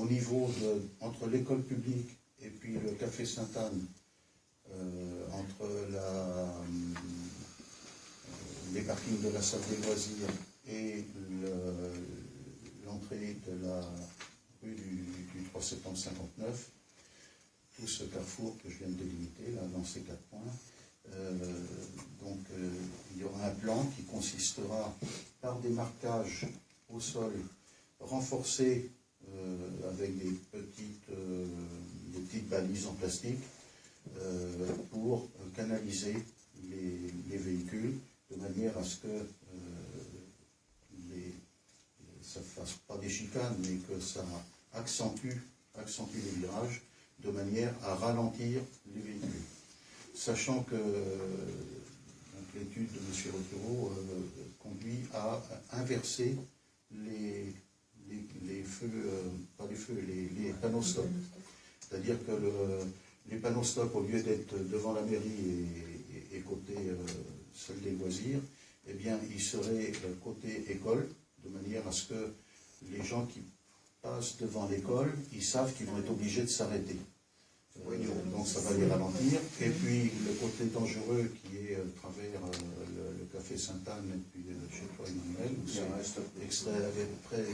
niveau entre l'école publique et puis le café Sainte-Anne, entre les parkings de la salle des loisirs et l'entrée de la rue du 3 septembre 59, tout ce carrefour que je viens de délimiter, là, dans ces 4 points. Il y aura un plan qui consistera par des marquages au sol renforcés avec des petites balises en plastique pour canaliser les véhicules de manière à ce que ça ne fasse pas des chicanes, mais que ça accentue les virages de manière à ralentir les véhicules. Sachant que l'étude de M. Roturo conduit à inverser les panneaux stop. C'est-à-dire que les panneaux stop, au lieu d'être devant la mairie et côté salle des loisirs, eh bien, ils seraient côté école, de manière à ce que les gens qui passent devant l'école, ils savent qu'ils vont être obligés de s'arrêter. Donc ça va les ralentir. Et puis le côté dangereux qui est à travers le café Sainte-Anne et puis chez toi Emmanuel, où c'est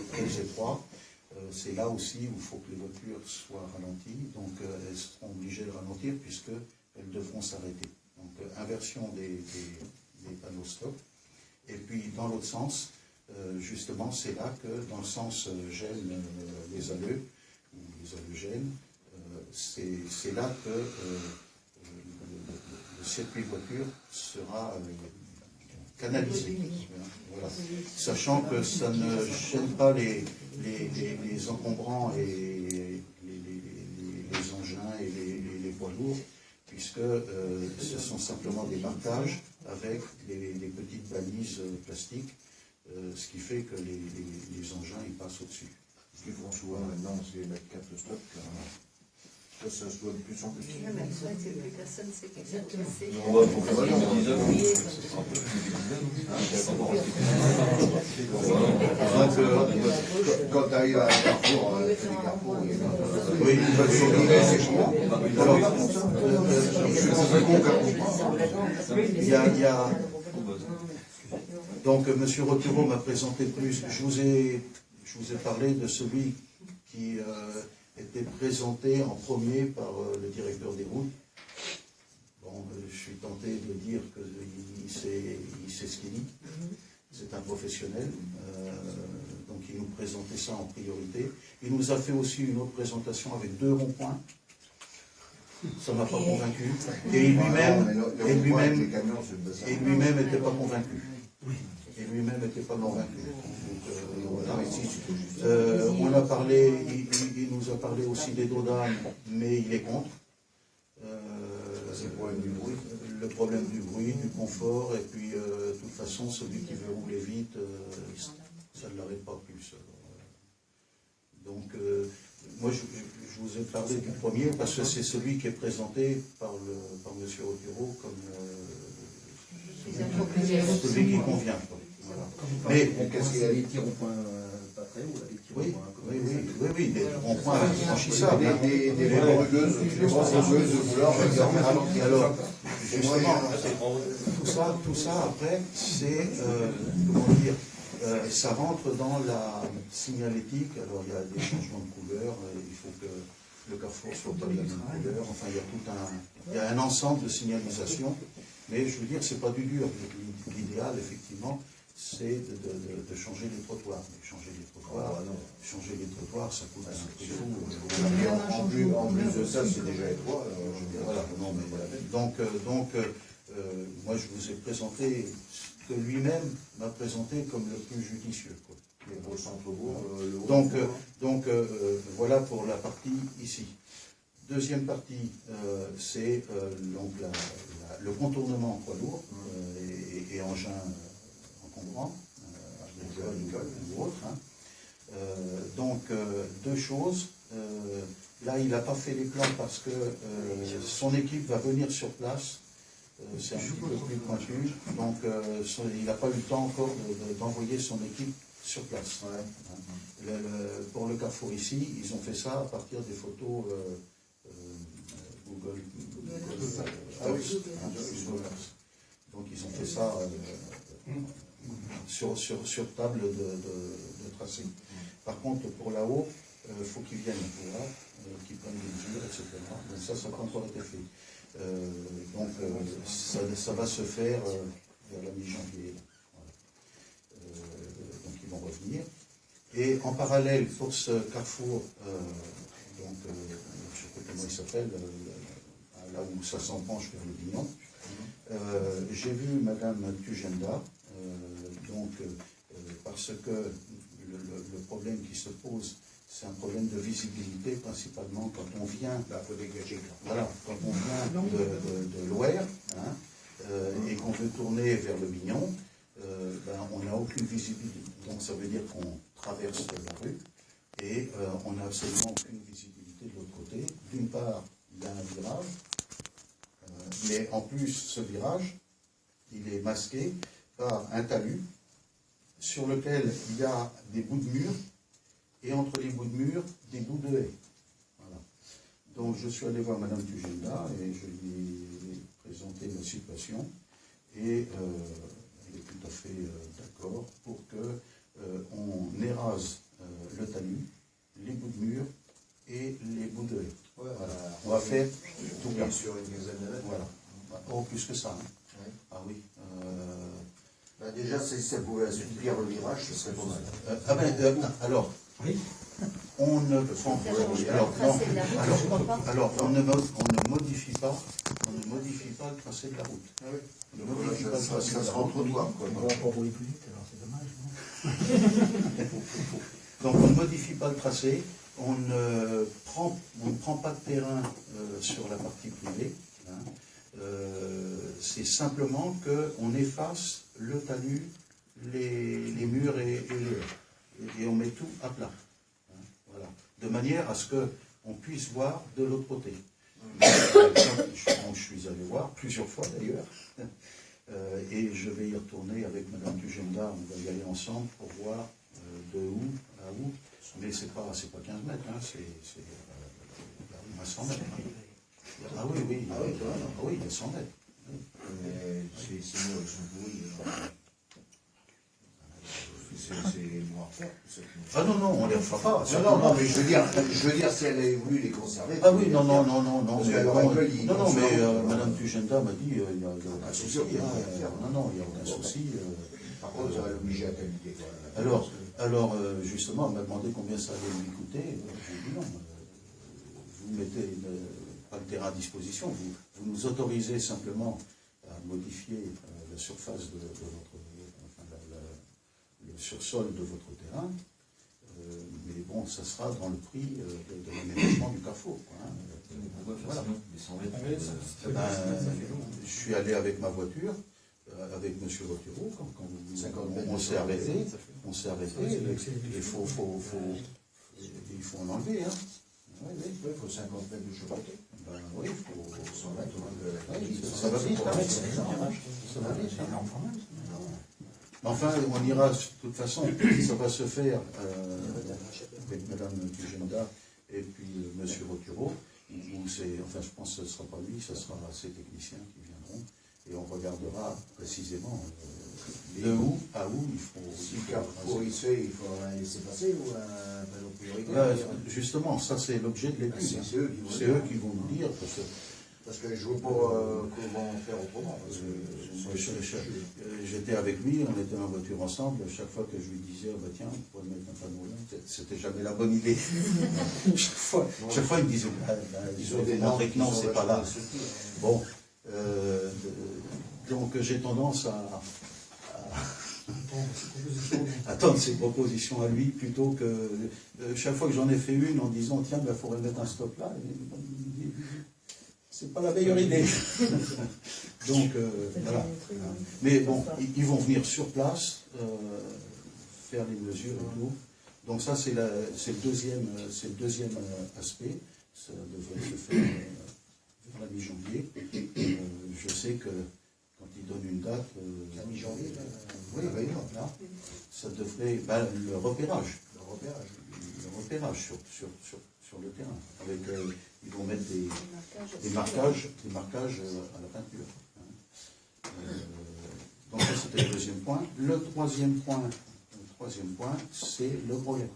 très étroit, c'est là aussi où il faut que les voitures soient ralenties. Donc elles seront obligées de ralentir puisqu'elles devront s'arrêter. Donc inversion des panneaux stop. Et puis dans l'autre sens, justement c'est là que dans le sens gêne les alleux, ou les alleux-gênes, c'est là que le circuit voiture sera canalisé. Voilà. Sachant que ça ne gêne pas les encombrants et les engins et les poids lourds, puisque ce sont simplement des marquages avec des petites balises plastiques, ce qui fait que les engins ils passent au-dessus. Ce qu'ils font souvent maintenant, c'est mettre 4 stop, carrément. Ça se voit de plus en plus. Même avec ça, plus personne sait exactement. On va pour faire quand tu arrives à un carrefour, les carrefours, oui, donc M. Roturo m'a présenté plus. Je vous ai parlé de celui qui était présenté en premier par le directeur des routes. Bon, je suis tenté de dire qu'il sait ce qu'il dit. C'est un professionnel. Donc il nous présentait ça en priorité. Il nous a fait aussi une autre présentation avec 2 ronds-points. Ça ne m'a pas convaincu. Et lui-même n'était pas convaincu. On a parlé, il nous a parlé aussi des dos d'âne, mais il est contre. Le problème du bruit, du confort, et puis de toute façon, celui qui veut rouler vite, ça ne l'arrête pas plus. Donc, moi, je vous ai parlé du premier parce que c'est celui qui est présenté par M. Roturo comme celui qui convient. Voilà. Mais qu'est-ce qu'il y a des petits ronds-points pas très hauts, des petits ronds-points oui, des ronds-points franchissables. Des rugueuses de couleur, alors, justement, tout ça après, c'est, comment dire, ça rentre dans la signalétique. Alors, il y a des changements de couleur, il faut que le carrefour soit pas de la même couleur. Enfin, il y a un ensemble de signalisation. Mais je veux dire, c'est pas du dur. L'idéal, effectivement, c'est de changer les trottoirs. Mais changer les trottoirs, ça coûte un prix fou. En plus de ça, c'est déjà étroit. Voilà, non, mais voilà. Donc, moi, je vous ai présenté ce que lui-même m'a présenté comme le plus judicieux, quoi. Mais pour le centre-bourg, voilà pour la partie ici. Deuxième partie, c'est donc le contournement poids lourd et engins encombrants, agricole ou autre. Donc, 2 choses. Là, il n'a pas fait les plans parce que son équipe va venir sur place. C'est un petit peu plus pointu. Donc, il n'a pas eu le temps encore d'envoyer son équipe sur place. pour le carrefour ici, ils ont fait ça à partir des photos Google Earth, Google Earth. Donc ils ont fait ça sur table de tracé. Par contre, pour là-haut, il faut qu'ils viennent voir, qu'ils prennent des mesures, etc. Donc ça n'a pas encore été fait. Donc ça va se faire vers la mi-janvier. Voilà. Donc ils vont revenir. Et en parallèle, pour ce carrefour, je ne sais pas comment il s'appelle, là où ça s'embranche vers le Bignon, j'ai vu Madame Tugenda, parce que le problème qui se pose, c'est un problème de visibilité, principalement quand on vient, voilà, quand on vient de l'Ouer, et qu'on veut tourner vers le Bignon, on n'a aucune visibilité. Donc ça veut dire qu'on traverse la rue et on n'a absolument aucune visibilité de l'autre côté. D'une part, il y a un virage, mais en plus, ce virage, il est masqué par un talus sur lequel il y a des bouts de mur et entre les bouts de mur, des bouts de haies. Voilà. Donc je suis allé voir Madame Tugenda et je lui ai présenté la situation et elle est tout à fait d'accord pour que on érase le talus, les bouts de mur et les bouts de haies. Ouais, voilà. On va faire tout bien sur une dizaine de mètres. Voilà. Oh, plus que ça. Hein. Ouais. Ah oui. Déjà, si ça pouvait assouplir le virage, ce serait pas mal. Alors, oui. On ne prend alors, on ne modifie pas le tracé de la route. Ah oui. On ne modifie pas le tracé de la route. On va pas rouler plus vite, alors c'est dommage, non? Donc on ne modifie pas le tracé, on ne prend pas de terrain sur la partie privée. Hein. C'est simplement qu'on efface le talus, les murs et on met tout à plat. Hein. Voilà. De manière à ce qu'on puisse voir de l'autre côté. Je suis allé voir plusieurs fois d'ailleurs. Et je vais y retourner avec Madame Tugenda, on va y aller ensemble pour voir de où à où, mais c'est pas 15 mètres, hein, c'est à 100 mètres. Ah oui, il y a 100 mètres. Mais c'est moi, ils sont pourris. C'est noir. Ah non, on ne les refera pas. Non, mais je veux dire, si elle avait voulu les conserver. Ah oui, non. Parce qu'elle aurait pu, non, mais Madame Tugenda m'a dit, il n'y a aucun souci. Non, il n'y a aucun souci. Par contre, ça va l'obliger à qualité. Alors, justement, elle m'a demandé combien ça allait lui coûter. J'ai dit non, vous mettez pas le terrain à disposition, vous nous autorisez simplement à modifier la surface de votre, le sursol de votre terrain, mais bon, ça sera dans le prix de l'aménagement du carrefour. Quoi, hein. Voilà. Je suis allé avec ma voiture, avec M. Roturo, quand on s'est arrêté, il faut en enlever. Hein. Il faut 50 mètres de chapeauté. Ben oui, il faut 100 mètres. Ça va vite, hein. Ça va vite. Enfin, on ira, de toute façon, ça va se faire avec Madame Tugenda et puis M. Roturo. Enfin, je pense que ce ne sera pas lui, ce sera ces techniciens qui viendront. Et on regardera précisément de où à où il faut. Si le carrefour il se fait, il faut un laisser-passer ou un panneau prioritaire. Justement, ça c'est l'objet de l'étude. C'est eux qui vont nous dire. Parce que je ne vois pas comment faire autrement. J'étais avec lui, on était en voiture ensemble. Chaque fois que je lui disais, oh, bah, tiens, on pourrait mettre un panneau là, c'était jamais la bonne idée. chaque fois, il me disait, ils ont démontré que non, c'est pas là. Bon, donc j'ai tendance à attendre ses propositions à lui plutôt que chaque fois que j'en ai fait une en disant, tiens, il faudrait mettre un stop là. C'est pas la meilleure idée. Donc, voilà. Mais bon, ils vont venir sur place, faire les mesures et tout. Donc ça, c'est le deuxième aspect. Ça devrait se faire vers la mi-janvier. Je sais que quand ils donnent une date... la mi-janvier, oui, là, ça devrait... le repérage. repérage. Le repérage sur le terrain. Avec, ils vont mettre des marquages à la peinture. Donc ça, c'était le deuxième point. Le troisième point, c'est le brelet.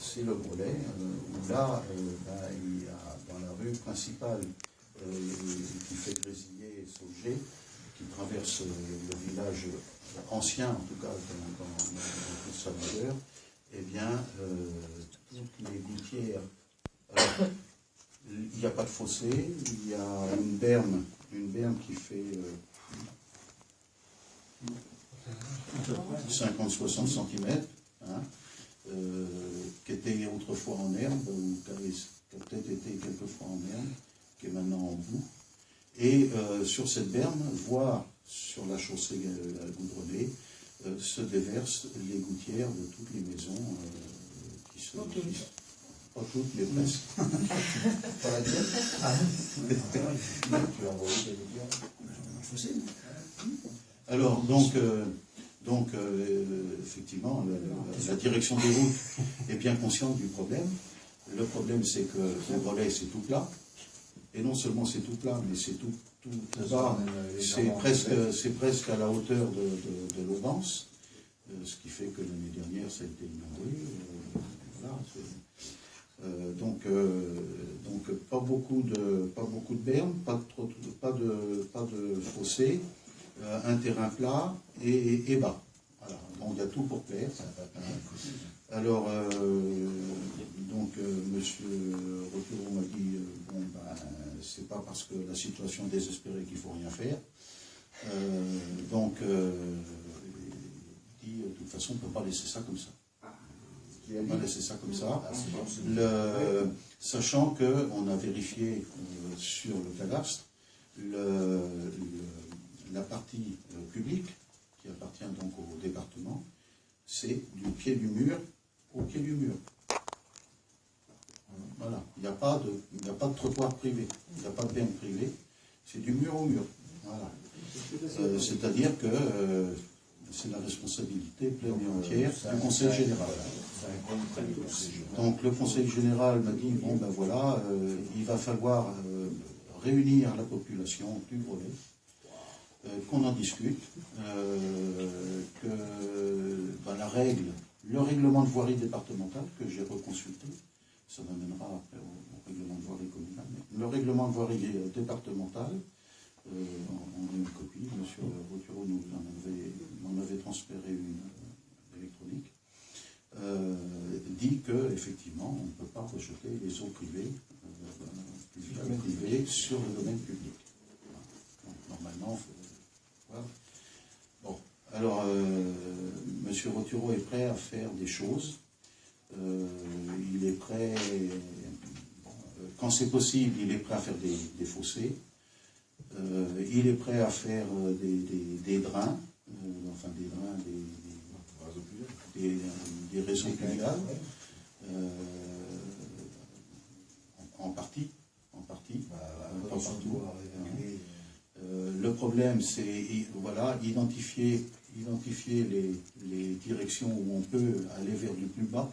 C'est le brelet, où là, il y a dans la rue principale qui fait Grésiller et Sauger, qui traverse le village ancien, en tout cas dans toute sa longueur, eh bien, toutes les gouttières, il n'y a pas de fossé, il y a une berme qui fait 50-60 cm, hein, qui était autrefois en herbe, ou qui a peut-être été quelquefois en herbe, qui est maintenant en boue. Et sur cette berme, voire sur la chaussée goudronnée, se déversent les gouttières de toutes les maisons qui se... Pas toutes, mais presque. Pas la tienne. Tu as envoyé des gouttières. Alors, donc effectivement, la direction des routes est bien consciente du problème. Le problème, c'est que le brelet, c'est tout plat. Et non seulement c'est tout plat, mais c'est tout bas. C'est presque à la hauteur de l'Auvance, ce qui fait que l'année dernière, ça a été inondé. Voilà, donc pas beaucoup de bermes, pas de fossé, un terrain plat et bas. Voilà. Donc il y a tout pour plaire. Alors, monsieur Roturo m'a dit, c'est pas parce que la situation est désespérée qu'il faut rien faire. Il dit, de toute façon, on ne peut pas laisser ça comme ça. On ne peut pas laisser ça comme ça. Sachant qu'on a vérifié sur le cadastre la partie publique, qui appartient donc au département, c'est du pied du mur au pied du mur. Voilà, il n'y a pas de trottoir privé, il n'y a pas de berme privée, c'est du mur au mur. Voilà. C'est-à-dire que c'est la responsabilité pleine et entière du Conseil général. Donc le Conseil général m'a dit, bon ben voilà, il va falloir réunir la population du brelet, qu'on en discute, que le règlement de voirie départementale que j'ai reconsulté, ça m'amènera après au règlement de voirie communale, mais le règlement de voirie départementale, on a une copie, M. Roturo m'en avait transféré une électronique, dit qu'effectivement, on ne peut pas rejeter les eaux privées, sur le domaine public. Donc, normalement, voilà. Bon, alors, M. Roturo est prêt à faire des choses. Il est prêt, quand c'est possible, il est prêt à faire des fossés. Il est prêt à faire des drains, des réseaux pluviales, en partie, pas partout. Le problème, c'est identifier les directions où on peut aller vers du plus bas.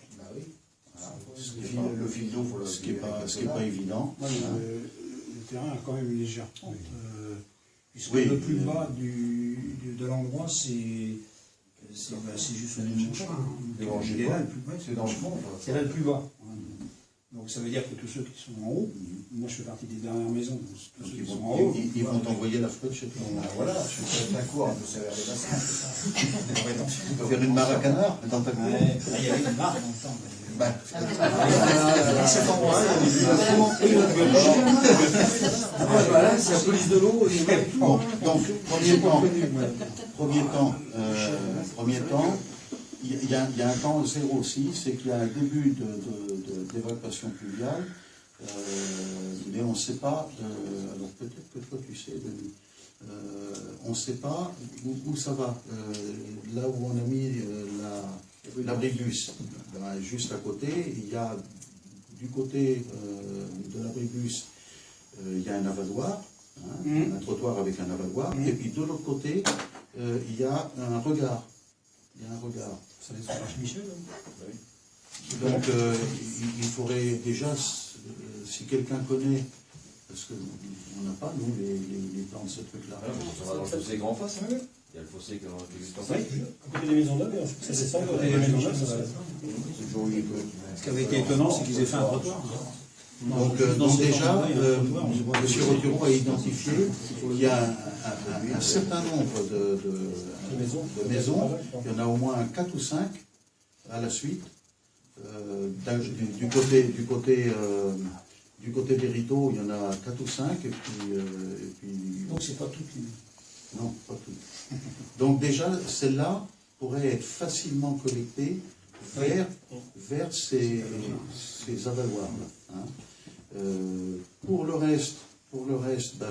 Le fil d'eau, ce qui n'est pas évident. Le terrain a quand même une légère pente. Puisque Oui, le plus bas de l'endroit, c'est juste au niveau du chemin. C'est dans le fond. C'est là le plus bas. Donc ça veut dire que tous ceux qui sont en haut, moi je fais partie des dernières maisons, tous ceux qui sont en haut. Ils vont t'envoyer la flotte chez toi. Voilà, je suis très court, un peu sévère les bassins. Tu peux faire une mare à canard dans ta cour. Il y avait une mare dans le temps. C'est la police de l'eau. Donc, premier temps, il y a un temps zéro aussi, c'est qu'il y a un début d'évacuation pluviale, mais on ne sait pas, alors peut-être que toi tu sais, on ne sait pas où ça va. Là où on a mis l'abribus, juste à côté, il y a du côté de l'abribus, il y a un avaloir, un trottoir avec un avaloir, et puis de l'autre côté, il y a un regard. Il y a un regard. Ça va être sur Michel. Donc, il faudrait déjà, si quelqu'un connaît, parce qu'on n'a pas, nous, les plans de ce truc-là. On va dans le fossé grand face. Il y a le fossé qui est juste en face. À côté des maisons d'hommes, ça descend, à côté des maisons d'hommes, ça va. C'est toujours eu Ce qui avait été étonnant, c'est qu'ils aient fait un trottoir. Donc déjà, M. Roturo a identifié qu'il y a un certain nombre de maisons, il y en a au moins 4 ou 5 à la suite. Du côté des rideaux, il y en a 4 ou 5, et puis Donc c'est pas tout qui... non, pas tout. Donc déjà, celle-là pourrait être facilement collectée vers ces avaloirs-là. Hein. Pour le reste,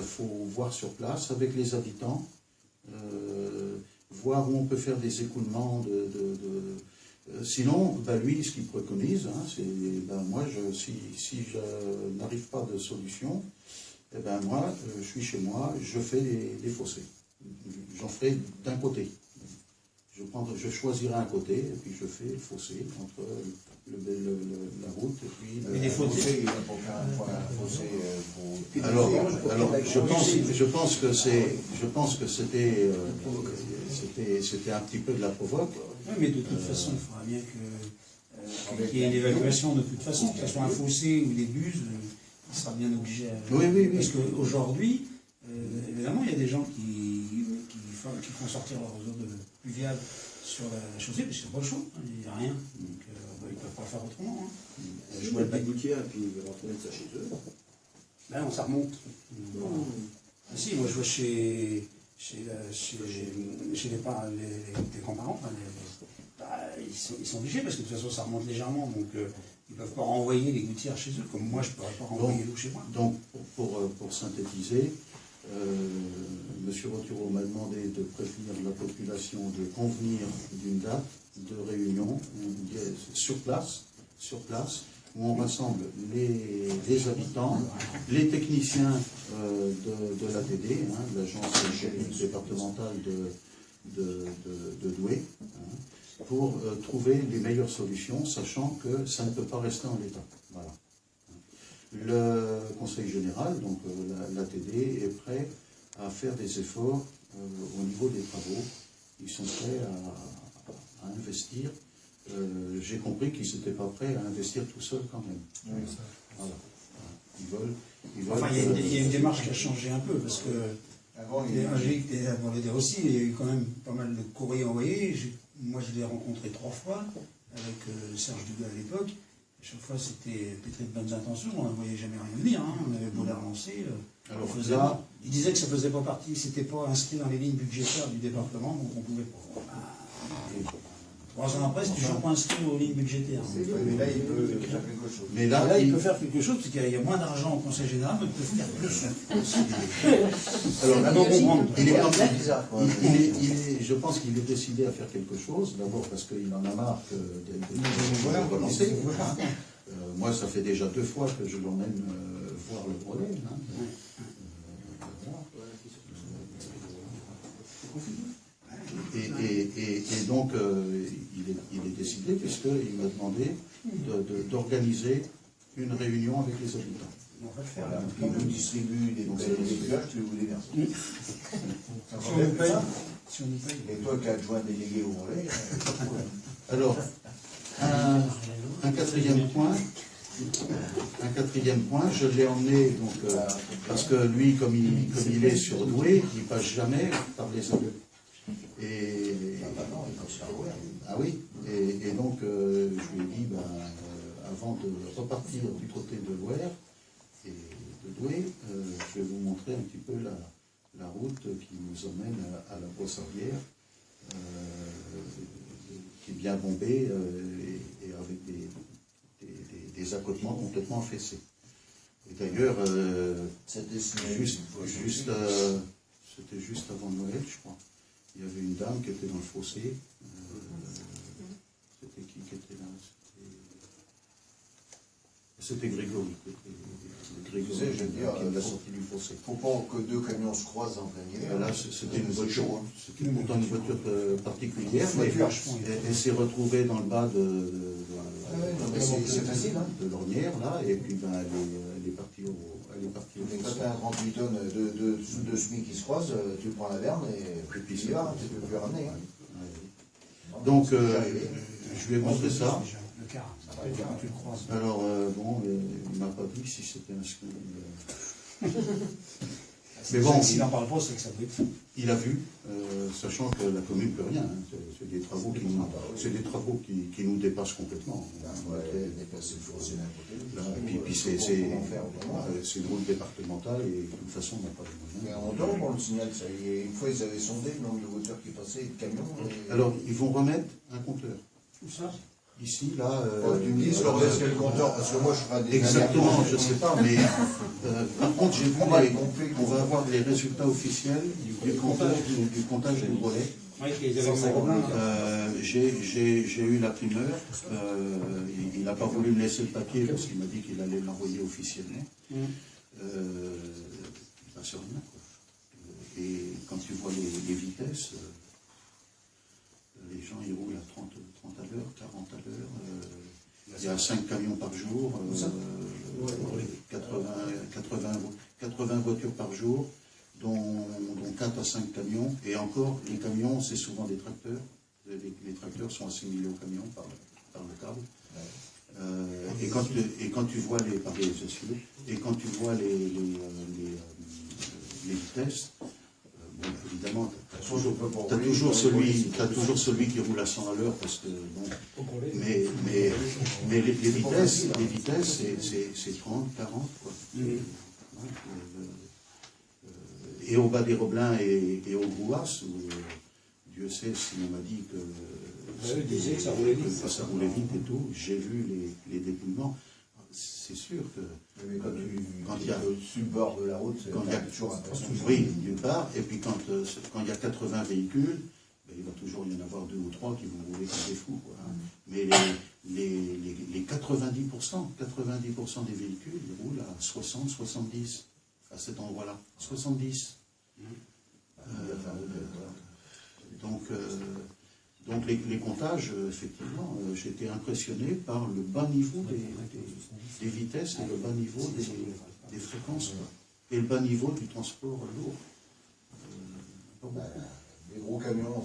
faut voir sur place avec les habitants, voir où on peut faire des écoulements sinon, lui, ce qu'il préconise, hein, c'est, moi, si je n'arrive pas de solution, moi, je suis chez moi, je fais des fossés. J'en ferai d'un côté. Je choisirai un côté, et puis je fais le fossé entre la route et puis... les fossés, il faut faire un fossé pour... Alors, je pense que c'était un petit peu de la provoque. Oui, mais de toute façon, il faudra bien qu'il y ait une évaluation de toute façon, que ce soit un fossé ou des buses, il sera bien obligé à... Oui. Parce qu'aujourd'hui, évidemment, il y a des gens qui font sortir leurs eaux pluviales sur la chaussée, parce qu'ils n'ont pas le choix, il n'y a rien, donc ils ne peuvent pas faire autrement. Hein. Je vois le bac gouttière et puis ils vont rentrer ça chez eux. Ben non, ça remonte. Ah, si, moi je vois chez les grands-parents, ils sont obligés parce que de toute façon ça remonte légèrement, donc ils ne peuvent pas renvoyer les gouttières chez eux, comme moi je ne pourrais pas renvoyer l'eau chez moi. Donc pour synthétiser, M. Roturo m'a demandé de prévenir la population de convenir d'une date de réunion sur place, où on rassemble les habitants, les techniciens de l'ATD, de l'agence technique départementale de Douai, pour trouver les meilleures solutions, sachant que ça ne peut pas rester en l'état. Voilà. Le Conseil général, donc l'ATD, est prêt à faire des efforts au niveau des travaux. Ils sont prêts à investir. J'ai compris qu'ils n'étaient pas prêts à investir tout seuls quand même. Oui, voilà. Ils veulent Enfin, il y a une démarche qui a changé un peu, parce que avant, aussi, il y a eu quand même pas mal de courriers envoyés. Moi, je l'ai rencontré 3 fois avec Serge Dugas à l'époque. Chaque fois, c'était pétri de bonnes intentions, on ne voyait jamais rien venir, hein. On avait beau les relancer. Alors, il disait que ça ne faisait pas partie, c'était pas inscrit dans les lignes budgétaires du département, donc on ne pouvait pas. 3 ans après, c'est toujours pas inscrit aux lignes budgétaires. Mais là, il peut faire quelque chose. Mais là, il peut faire quelque chose, parce qu'il y a moins d'argent au Conseil général, mais il peut faire plus. Alors, là, donc, je pense qu'il est décidé à faire quelque chose, d'abord parce qu'il en a marre de relancer. Moi, ça fait déjà 2 fois que je l'emmène voir le problème. Et donc, il est décidé, puisqu'il m'a demandé d'organiser une réunion avec les habitants. On va le faire. Il nous distribue des plages, tu vous les verses. Si on nous paye. Et toi qui as adjoint délégué au relais. Alors, un quatrième point, je l'ai emmené, donc, parce que lui, comme il est sur Douai, il ne passe jamais par les eaux. Ah oui, et donc je lui ai dit, avant de repartir du côté de Loire et de Douai, je vais vous montrer un petit peu la route qui nous emmène à la Brossardière, qui est bien bombée et avec des accotements complètement affaissés. Et d'ailleurs, c'était juste avant Noël, je crois. Il y avait une dame qui était dans le fossé. C'était qui était là? C'était Grégory. Grégory Tu sais, je veux dire, qui l'a sorti du fossé. Faut pas que deux camions se croisent en plein hiver. Là, c'était une C'est voiture, chaud, hein. c'était pourtant une voiture particulière, mais Vachement, elle s'est retrouvée dans le bas Ah ouais, non, mais c'est facile, hein. de l'ornière, là, et puis ben, elle est partie au Mais quand fossé. tu as un 38 tonnes de SMIC qui se croisent, tu prends la berne et puis tu y vas, tu peux plus ramener. Hein. Ouais. Donc, je lui ai montré ça. Déjà, le quart, quand tu le croises. Alors, bon, il m'a pas dit si c'était inscrit. Mais bon, S'il n'en parle pas, c'est que ça doit être fou. il a vu, sachant que la commune ne peut rien. Hein. C'est des travaux qui nous dépassent complètement. Dépasser le fossé d'un côté. Là, et puis c'est une route départementale et de toute façon, on n'a pas de Mais moyens. en dehors, on le signale, ça y est. Une fois, ils avaient sondé le nombre de voitures qui passaient et de camions. Et... Alors, ils vont remettre un compteur. Tout ça. Ici, là. tu me dis, sur le quel compteur, parce que moi, je ferai des. Exactement, je ne sais pas, mais par contre, j'ai vu On va le gonfler. on va avoir les résultats officiels du comptage du volet. Oui, ils avaient mis au Gobelin. J'ai eu la primeur. Il n'a pas voulu me laisser le papier parce qu'il m'a dit qu'il allait l'envoyer officiellement. Il ne passe rien, quoi. Et quand tu vois les vitesses, les gens ils roulent à 30 à l'heure, 40 à l'heure. Il y a 5 camions par jour, 80 voitures par jour, dont 4 à 5 camions. Et encore, les camions, c'est souvent des tracteurs. Les tracteurs sont assimilés aux camions par le câble. Et quand tu vois les vitesses, bon, évidemment, tu as toujours celui qui roule à 100 à l'heure parce que bon, mais les vitesses c'est 30, 40 quoi. Et au bas des Robelins et au Brouas, où Dieu sait si on m'a dit que disait que ça roulait vite. ça roulait vite et tout, j'ai vu les dépouillements. C'est sûr que Quand il y a sur le bord de la route, c'est toujours impressionnant. oui, d'une part, et puis quand il y a 80 véhicules, ben, il va toujours y en avoir 2 ou 3 qui vont rouler comme des fous, quoi, hein. Mais les 90% des véhicules, ils roulent à 60, 70 à cet endroit-là. 70. Donc les comptages, effectivement, j'étais impressionné par le bas niveau des vitesses et le bas niveau des fréquences, quoi. Et le bas niveau du transport lourd. Les gros camions,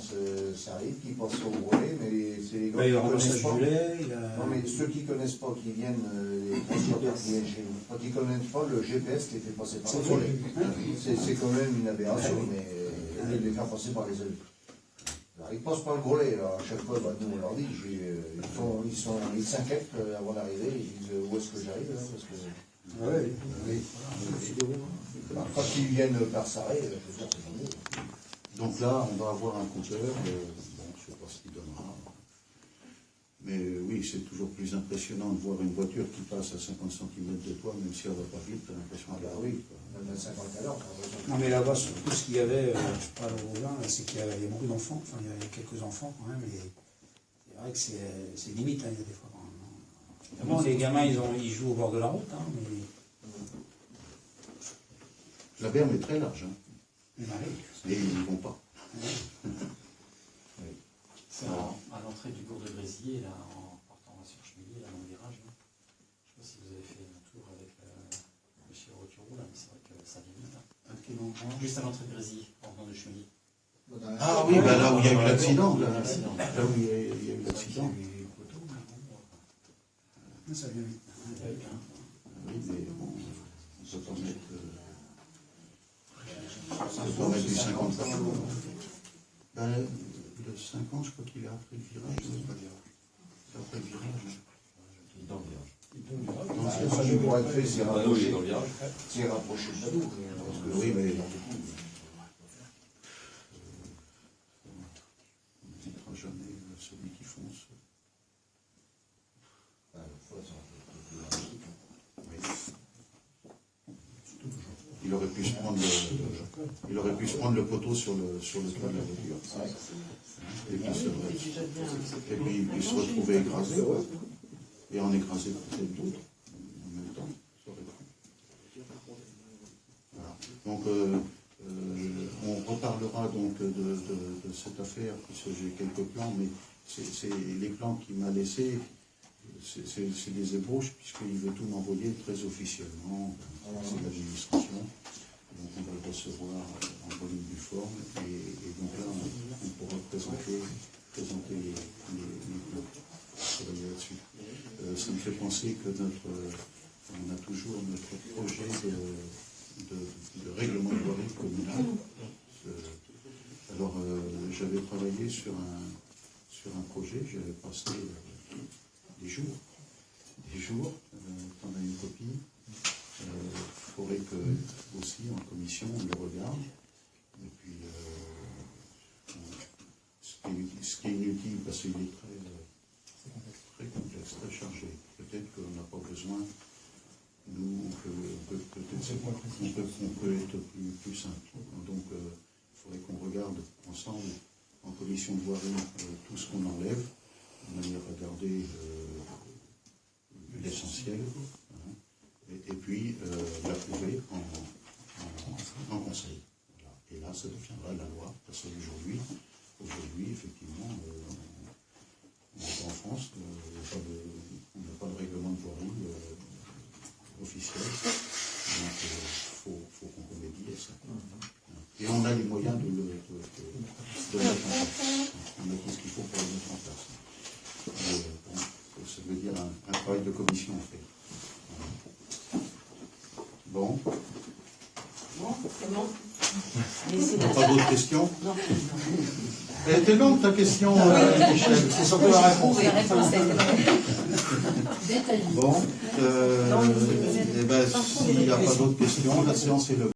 ça arrive, qui passent au volet, mais c'est les gars Il y qui a ne connaissent pas. non, Non, mais ceux qui ne connaissent pas, qui viennent, les transporteurs qui viennent chez nous, quand ils ne connaissent pas, le GPS les fait passer par le volet. C'est quand même une aberration, mais les faire passer par les ailes. Alors, ils passent par le Grolet, alors à chaque fois, bah, nous on leur dit, ils s'inquiètent avant d'arriver, ils disent où est-ce que j'arrive, hein, parce que... Alors, quand ils viennent par Sarré, je veux dire, c'est pas mieux. Donc là, on va avoir un compteur, bon, je ne sais pas ce qu'il donnera. Mais oui, c'est toujours plus impressionnant de voir une voiture qui passe à 50 cm de toi, même si elle ne va pas vite, tu as l'impression qu'elle va vite. Même à 50 à l'heure, Non, mais là-bas, surtout ce qu'il y avait, je parle au Gobelin, c'est qu'il y a beaucoup d'enfants, enfin, il y a quelques enfants quand même, et c'est vrai que c'est limite, hein, il y a des fois. Vraiment, les gamins, ils jouent au bord de la route, hein, mais... La berme est très large, hein, Ouais. et ils n'y vont pas. C'est à l'entrée du cours de Grésillé, là, en partant sur Chemillé, là, dans le virage. Là. Je ne sais pas si vous avez fait un tour avec le Chiroturo, là, mais c'est vrai que ça vient vite. Hein. À quel endroit ? Juste à l'entrée de Grésillé, en venant de Chemillé. Ah oui, bah là où il y a eu l'accident. Là où il y a eu l'accident. Ça vient vite. Oui, mais bon, on ne peut pas mettre du 50 par jour. Ben, le 50, je crois qu'il est après le virage. C'est après le virage. Dans le virage. ça ne pourrait être fait, c'est Ah non, il est dans rapproché. le virage. C'est rapproché de Padoue. Parce que Oui, mais on ne mettra jamais celui qui fonce. Il aurait pu se prendre le poteau sur le toit de la voiture. Et puis il se retrouver écrasé. Et en écraser peut-être d'autres. Donc, on reparlera donc de cette affaire, puisque j'ai quelques plans, mais c'est les plans qu'il m'a laissés, c'est des ébauches, puisqu'il veut tout m'envoyer très officiellement, c'est l'administration. Donc on va le recevoir en bonne et due forme, et donc là on pourra présenter les plans, travailler là-dessus. Ça me fait penser que on a toujours notre projet de règlement de voirie communal. Alors j'avais travaillé sur un projet, j'avais passé des jours, t'en as une copie. Il faudrait que aussi en commission on le regarde, et puis ce qui est inutile parce qu'il est très complexe, très chargé. Peut-être qu'on n'a pas besoin, nous on peut être plus simple. Donc il faudrait qu'on regarde ensemble en commission de voirie tout ce qu'on enlève, de manière à garder l'essentiel. Et puis l'approuver en conseil. Voilà. Et là, ça deviendra la loi, parce qu'aujourd'hui, effectivement, on est en France, on n'a pas de règlement de voirie officiel, donc il faut qu'on remédie à ça. Et on a les moyens de le mettre en place. On a tout ce qu'il faut pour le mettre en place. Bon, ça veut dire un travail de commission à faire. Bon. Bon, c'est bon. Pas d'autres questions? Non. Elle était longue ta question, Michel. C'est surtout la réponse. Oui, la réponse a été détaillée. Bon. Eh ben, s'il n'y a pas d'autres questions, la séance est levée.